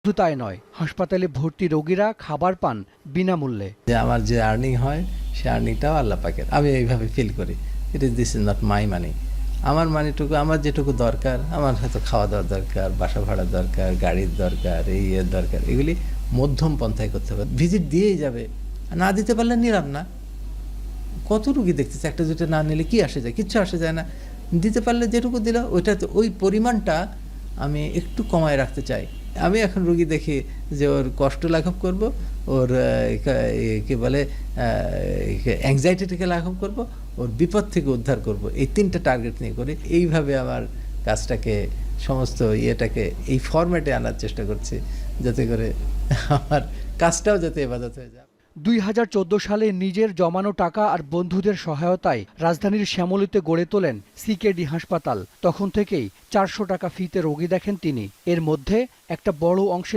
শুধু তাই নয়, হাসপাতালে ভর্তি রোগীরা খাবার পান বিনামূল্যে। যে আমার যে আর্নিং হয় সে আর্নিংটাও আল্লাহ পাকের, আমি এইভাবে ফিল করি। দিস ইজ নট মাই মানি। আমার মানিটুকু, আমার যেটুকু দরকার, আমার হয়তো খাওয়া দাওয়ার দরকার, বাসা ভাড়ার দরকার, গাড়ির দরকার, এই এর দরকার, এগুলি মধ্যম পন্থায় করতে হবে। ভিজিট দিয়েই যাবে, না দিতে পারলে নিলাম না। কত রুগী দেখতেছে, একটা দুটো না নিলে কি আসে যায়? কিচ্ছু আসে যায় না। দিতে পারলে যেটুকু দিল ওইটা, ওই পরিমাণটা আমি একটু কমায় রাখতে চাই। আমি এখন রুগী দেখি যে ওর কষ্ট লাঘব করব, ওর কি বলে অ্যাংজাইটিটাকে লাঘব করব, ওর বিপদ থেকে উদ্ধার করব, এই তিনটা টার্গেট নিয়ে করি। এইভাবে আমার কাজটাকে, সমস্ত ইয়েটাকে এই ফরম্যাটে আনার চেষ্টা করছি, যাতে করে আমার কাজটাও যাতে ইবাদত হয়ে যায়। 2014 সালে নিজের জমানো টাকা আর বন্ধুদের সহায়তায় রাজধানীর শ্যামলীতে গড়ে তোলেন সিকেডি হাসপাতাল। তখন থেকেই 400 টাকা ফিতে রোগী দেখেন তিনি। এর মধ্যে একটা বড় অংশের